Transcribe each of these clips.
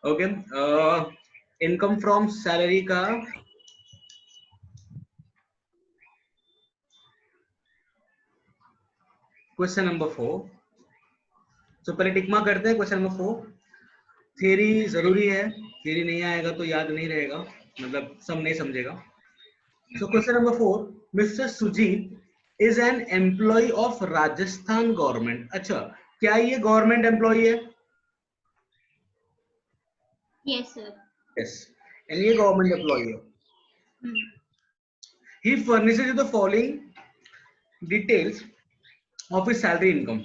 Okay, income from salary का question number 4। तो पहले टिक मार्क करते हैं क्वेश्चन नंबर 4। थियरी जरूरी है, थियरी नहीं आएगा तो याद नहीं रहेगा, मतलब सब नहीं समझेगा। So question number 4, mister Sujit is an employee of Rajasthan government. अच्छा, क्या ये गवर्नमेंट एम्प्लॉय है? Yes sir. यस, एंड ये गवर्नमेंट एम्प्लॉय है। He furnishes the following details of his salary income.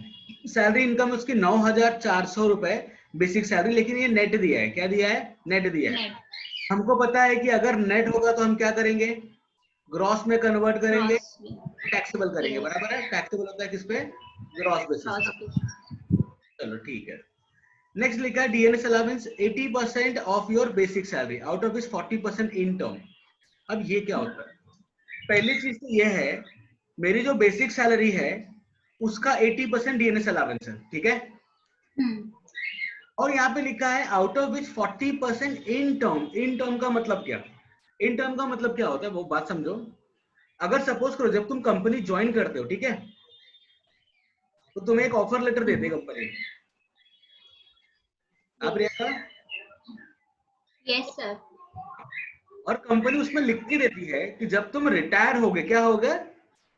Salary income उसकी 9,400 रुपए बेसिक सैलरी, लेकिन ये नेट दिया है। क्या दिया है? नेट दिया है। हमको पता है कि अगर नेट होगा तो हम क्या करेंगे? ग्रॉस में कन्वर्ट करेंगे, टैक्सेबल करेंगे। बराबर है, टैक्सेबल होता है किस पे? ग्रॉस बेसिस पे। चलो ठीक है। नेक्स्ट लिखा है DNS allowance 80% of your basic salary, out of इस 40% इन टर्म। अब ये क्या होता है? पहली चीज तो ये है, मेरी जो बेसिक सैलरी है उसका 80% डीएनएस अलाउंस है, ठीक है। और यहाँ पे लिखा है out of which 40% in term. In term का मतलब क्या? इन टर्म का मतलब क्या होता है वो बात समझो। अगर सपोज करो जब तुम कंपनी ज्वाइन करते हो, ठीक है, तो तुम्हें एक ऑफर लेटर देते कंपनी। आप रिया? Yes sir. और कंपनी उसमें लिख के देती है कि जब तुम रिटायर होगे, क्या होगे?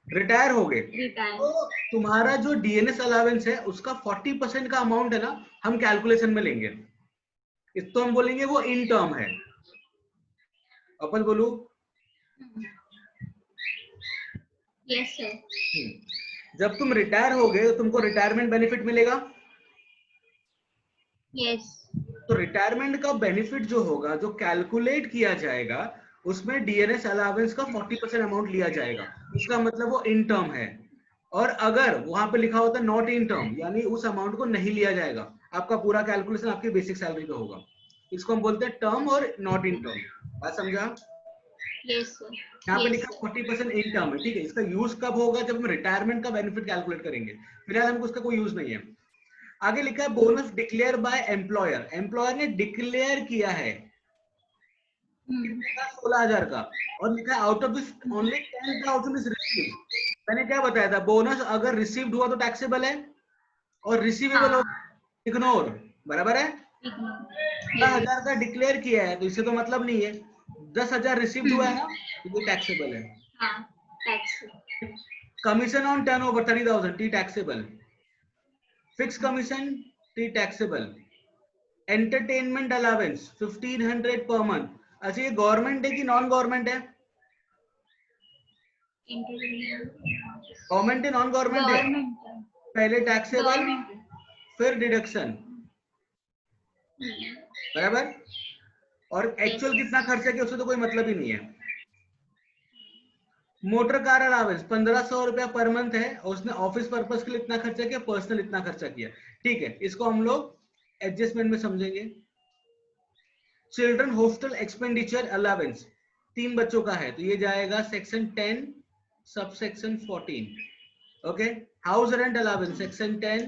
रिटायर होगे, तो तुम्हारा जो डीएनएस अलावेंस है उसका 40% का अमाउंट है ना, हम कैलकुलेशन में लेंगे। इस तो हम बोलेंगे वो इन टर्म है। अपन बोलू? Yes sir. जब तुम रिटायर होगे तो तुमको रिटायरमेंट बेनिफिट मिलेगा। यस। तो रिटायरमेंट का बेनिफिट जो होगा, जो कैलकुलेट किया जाएगा, उसमें डीएनएस अलावेंस का 40% अमाउंट लिया जाएगा। इसका मतलब वो इन टर्म है। और अगर वहां पे लिखा होता है नॉट इन टर्म, यानी उस अमाउंट को नहीं लिया जाएगा, आपका पूरा कैलकुलेशन आपकी बेसिक सैलरी पे होगा। इसको हम बोलते हैं टर्म और नॉट इन टर्म। बात समझा? Yes sir. यहाँ पे लिखा 40% इन टर्म है, ठीक है। इसका यूज कब होगा? जब हम रिटायरमेंट का बेनिफिट कैलकुलेट करेंगे। फिलहाल हमको उसका कोई यूज नहीं है। आगे लिखा है bonus declare by employer. Employer ने डिक्लेयर किया है कितने का? 16,000 का। और लिखा है out of this only 10,000 is received. मैंने क्या बताया था? बोनस अगर रिसीव्ड हुआ तो टैक्सेबल है, और रिसीवेबल हो इग्नोर। बराबर है। 16,000 का डिक्लेयर किया है तो इससे तो मतलब नहीं है। 10,000 रिसीव्ड हुआ है ना, तो ये टैक्सेबल है। Commission on turnover 30,000 T taxable. Fix commission T taxable. Entertainment allowance 1,500 per month. अच्छा, ये गवर्नमेंट है कि नॉन गवर्नमेंट है? गवर्नमेंट है नॉन गवर्नमेंट है? पहले टैक्सेबल फिर डिडक्शन। बराबर। और एक्चुअल कितना खर्चा किया उससे तो कोई मतलब ही नहीं है। मोटर कार अलावेंस 1,500 रुपया पर मंथ है, और उसने ऑफिस पर्पस के लिए इतना खर्चा किया, पर्सनल इतना खर्चा किया। ठीक है, इसको हम लोग एडजस्टमेंट में समझेंगे। चिल्ड्रन हॉस्टल एक्सपेंडिचर अलावेंस 3 बच्चों का है तो ये जाएगा section 10 subsection 14। Okay. House rent allowance section 10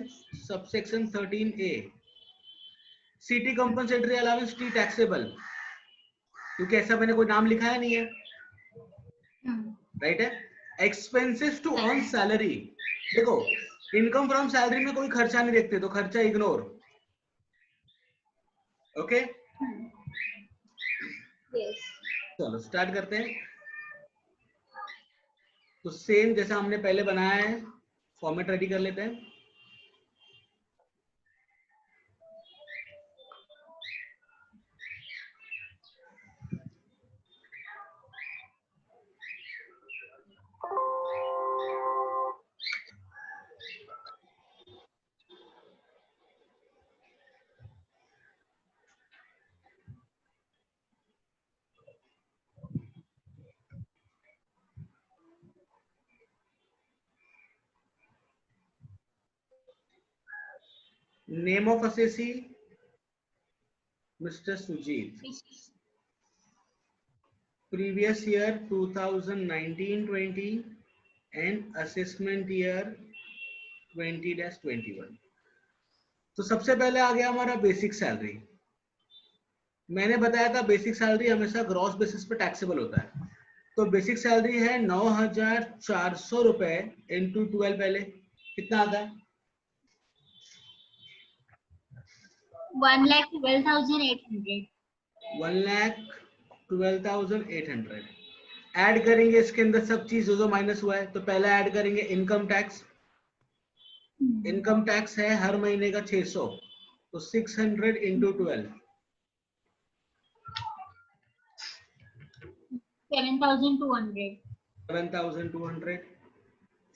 subsection 13A। City compensatory allowance T taxable, क्योंकि ऐसा मैंने कोई नाम लिखाया नहीं है। राइट है। एक्सपेंसेस टू अर्न सैलरी, देखो इनकम फ्रॉम सैलरी में कोई खर्चा नहीं देखते तो खर्चा इग्नोर। ओके, चलो स्टार्ट करते हैं। तो सेम जैसा हमने पहले बनाया है फॉर्मेट रेडी कर लेते हैं। Name of assessee mister Sujit. Previous year 2019-20 and assessment year 20-21। तो सबसे पहले आ गया हमारा बेसिक सैलरी। मैंने बताया था बेसिक सैलरी हमेशा ग्रॉस बेसिस पे टैक्सेबल होता है, तो बेसिक सैलरी है 9,400 रुपए इंटू 12, पहले कितना आता है? 1,12,800। 1,12,800 ऐड करेंगे इसके अंदर सब चीज जो माइनस हुआ है, तो पहले ऐड करेंगे इनकम टैक्स। इनकम टैक्स है हर महीने का 600, तो 600 इंटू 12 7,200। 7,200।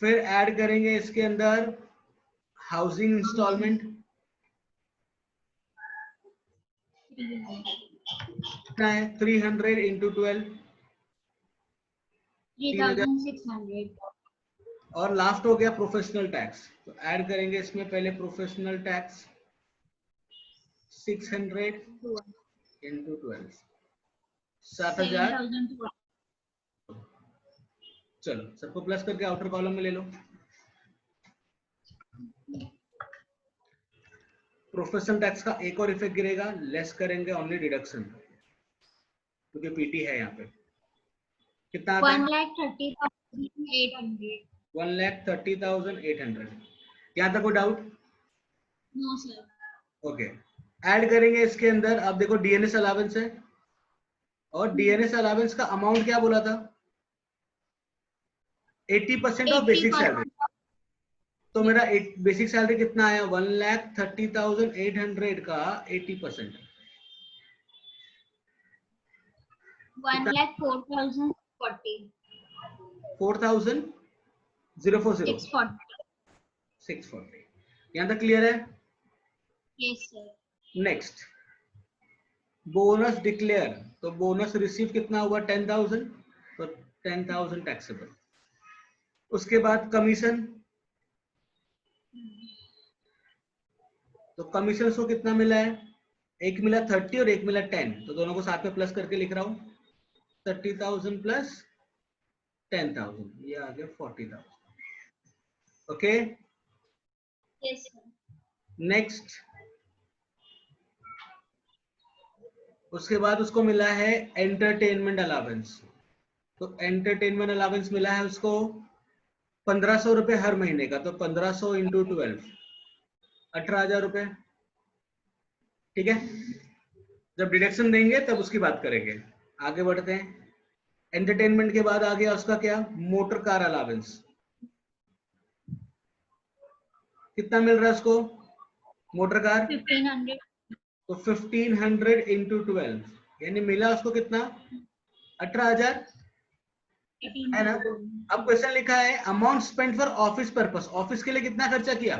फिर ऐड करेंगे इसके अंदर हाउसिंग इंस्टॉलमेंट, कितना है? 300 इंटू 12 3,000। 3,600। और लास्ट हो गया प्रोफेशनल टैक्स, तो ऐड करेंगे इसमें पहले प्रोफेशनल टैक्स 600 इंटू 12 7,000। 7,200। चलो सबको प्लस करके आउटर कॉलम में ले लो। प्रोफेशनल टैक्स का एक और इफेक्ट गिरेगा, लेस करेंगे ओनली डिडक्शन, क्योंकि पीटी है यहाँ पे। कितना आता है? 1,30,800। 1,30,800। यहाँ तक कोई doubt? No sir. Okay, add करेंगे इसके अंदर। अब देखो डीएनएस अलावेंस है, और डीएनएस अलावेंस का अमाउंट क्या बोला था? 80% ऑफ बेसिक सैलरी। तो मेरा बेसिक सैलरी कितना आया? 1,30,800 का 80%, 1,04,040। 4,040 640। यहाँ तक क्लियर है? Yes sir. Next, bonus declare. तो बोनस रिसीव कितना हुआ? 10,000, तो 10,000 टैक्सेबल। उसके बाद कमीशन, तो कमीशन को कितना मिला है? एक मिला 30 और एक मिला 10, तो दोनों को साथ में प्लस करके लिख रहा हूं। 30,000 प्लस 10,000, ये आ गया 40,000। Okay, yes sir. नेक्स्ट, उसके बाद उसको मिला है एंटरटेनमेंट अलावेंस। तो एंटरटेनमेंट अलावेंस मिला है उसको 1,500 रुपए हर महीने का, तो 1,500 इंटू 12 18,000 रुपए। ठीक है, जब डिडक्शन देंगे तब उसकी बात करेंगे। आगे बढ़ते हैं। एंटरटेनमेंट के बाद आ गया उसका क्या? Motor car allowance. कितना मिल रहा है उसको मोटर कार? 1,500। तो 1,500 इंटू 12 यानी मिला उसको कितना? 18,000 है ना। अब क्वेश्चन लिखा है amount spend for office purpose. Office के लिए कितना खर्चा किया?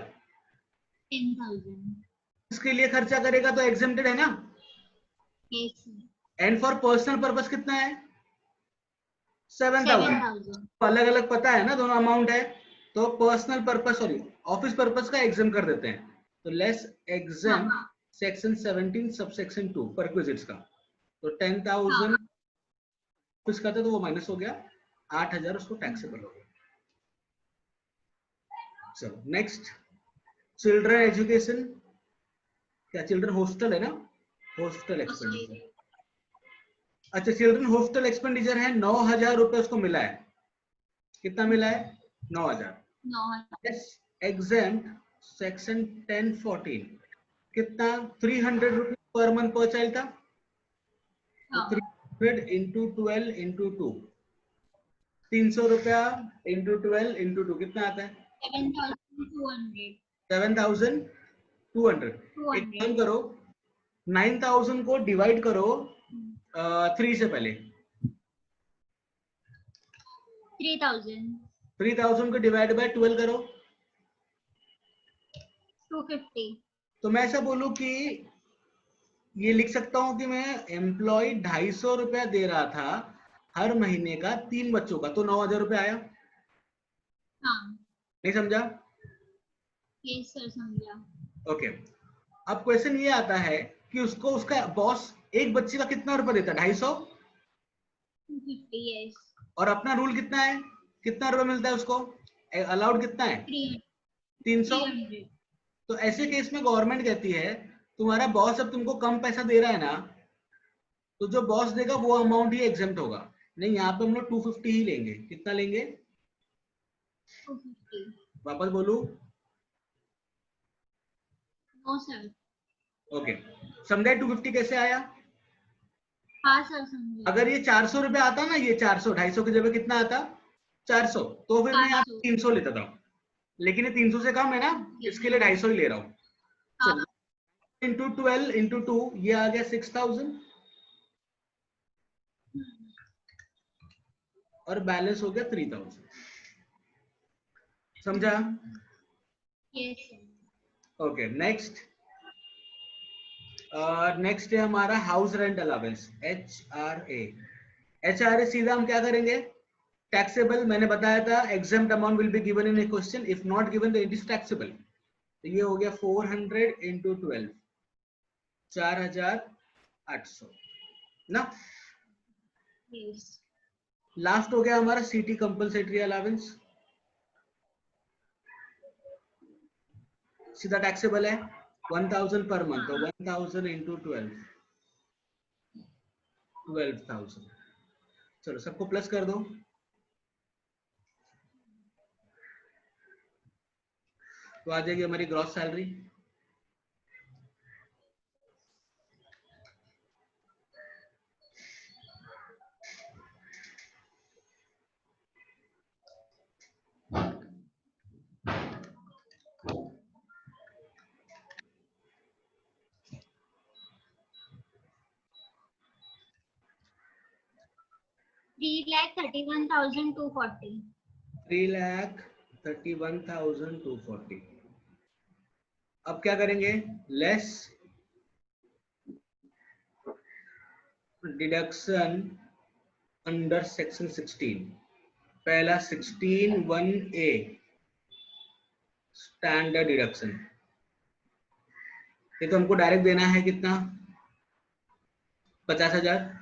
10,000। इसके लिए खर्चा करेगा तो एग्जेम्प्टेड है ना। Yes sir. And for personal purpose कितना है? 7,000। 7,000। अलग अलग पता है ना दोनों अमाउंट है, तो personal purpose sorry office purpose का एग्जाम कर देते हैं। तो less exam section 17 subsection 2 perquisites का, तो 10,000 ऑफिस का था तो वो माइनस हो गया, 8,000 उसको टैक्सेबल हो गया। चलो नेक्स्ट, चिल्ड्रन एजुकेशन। क्या चिल्ड्रन हॉस्टल है ना? Hostel expenditure. अच्छा, चिल्ड्रन हॉस्टल एक्सपेंडिचर है 9,000 रुपए उसको मिला है। कितना मिला है? 9,000। 9,000। एग्जाम्प्ट सेक्शन 1014 कितना? 300 रुपीज पर मंथ पर चाइल्ड था, तो 300 इंटू 12 इंटू 2 300 रुपया इंटू 12 इंटू 2 कितना आता है? 7,200। 7,200। एक काम करो, 9,000 को डिवाइड करो 3 से पहले। 3,000। 3,000 को डिवाइड बाय 12 करो, 250। तो मैं ऐसा बोलूं कि ये लिख सकता हूं कि मैं एम्प्लॉय 250 रुपया दे रहा था हर महीने का 3 बच्चों का, तो 9,000 रुपया आया। हाँ। नहीं समझा? यस सर समझा। ओके, अब क्वेश्चन ये आता है कि उसको उसका बॉस एक बच्चे का कितना रुपया देता है? 250। 250। यस। और अपना रूल कितना है? कितना रुपया मिलता है उसको? अलाउड कितना है? 300। 300। तो ऐसे केस में गवर्नमेंट कहती है तुम्हारा बॉस अब तुमको कम पैसा दे रहा है ना, तो जो बॉस देगा वो अमाउंट ही एग्जेम्प्ट होगा। नहीं, यहाँ पे हम लोग 250 ही लेंगे। कितना लेंगे? 250। वापस बोलू? No sir. ओके, समझे 250 कैसे आया? हाँ सर समझा। अगर ये 400 रुपए आता ना, ये 400, 250 की जगह कितना आता? 400, तो फिर मैं यहाँ 400। 300 लेता था, लेकिन ये 300 से कम है ना, इसके लिए 250 ही ले रहा हूँ। चलो, इंटू 12 इंटू 2, ये आ गया 6000 और बैलेंस हो गया 3000। समझा? Yes sir. Okay, next next है हमारा house rent allowance, HRA। HRA सीधा हम क्या करेंगे? टैक्सेबल, मैंने बताया था exempt amount will be given in A question, if not given it is taxable. तो ये हो गया 400 इंटू 12, 4800 ना। यस। लास्ट हो गया हमारा सिटी कंपलसरी अलाउंस, सीधा टैक्सेबल है 1000 पर मंथ, तो 1000 इंटू 12, 12000। चलो सबको प्लस कर दो, तो आ जाएगी हमारी ग्रॉस सैलरी। $3,31,240। 3,31,240। अब क्या करेंगे? Less deduction under section 16। पहला 16(1)(a) स्टैंडर्ड डिडक्शन, ये तो हमको डायरेक्ट देना है कितना? 50,000।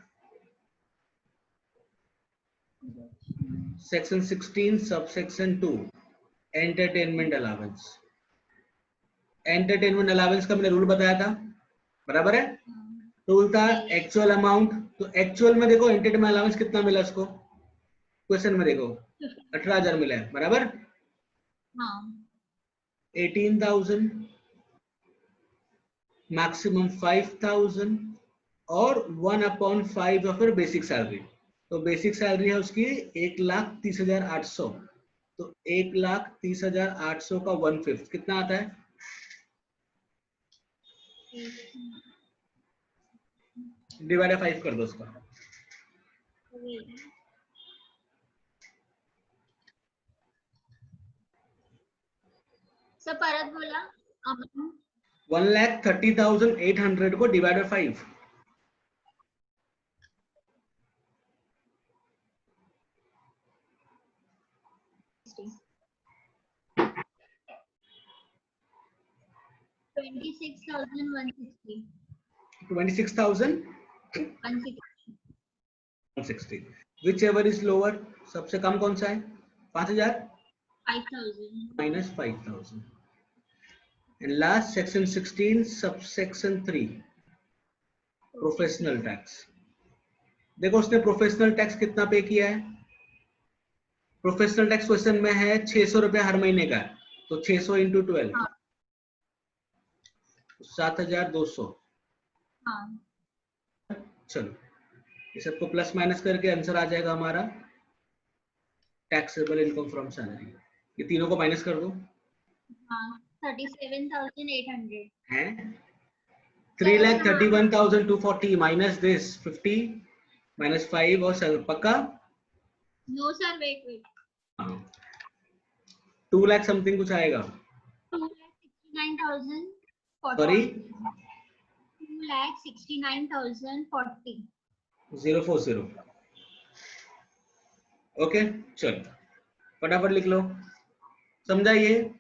Section 16 subsection 2 entertainment allowance. Entertainment allowance का मैंने रूल बताया था, बराबर है? रूल था एक्चुअल अमाउंट, तो एक्चुअल में देखो एंटरटेनमेंट अलाउंस कितना मिला इसको, क्वेश्चन में देखो 18,000 मिला है, बराबर? हाँ। 18,000, मैक्सिमम 5,000 और 1/5 ऑफ योर बेसिक सैलरी। तो बेसिक सैलरी है उसकी 1,30,800, तो 1,30,800 का 1/5 कितना आता है? डिवाइड 5 कर दो उसका। सर परत बोला। 1,30,800 को divide 5। $26,160। 26,160, which ever is lower, सबसे कम कौन सा है? 5,000 5,000। Minus 5,000। And last section 16 subsection 3 professional tax. देखो उसने प्रोफेशनल टैक्स कितना पे किया है? प्रोफेशनल टैक्स क्वेश्चन में है 600 रुपया हर महीने का, तो 600 इंटू 12, 7,200। चलो ये सबको प्लस माइनस करके आंसर आ जाएगा हमारा टैक्सेबल इनकम फ्रॉम सैलरी। ये तीनों को माइनस कर दो। 37,800 है 3,31,240 माइनस दिस 50 माइनस 5 और 7, पक्का? No sir, wait 2 lakh something कुछ आएगा। 2,69,040। सॉरी 2,69,040। 040। ओके चलो फटाफट लिख लो, समझा ये?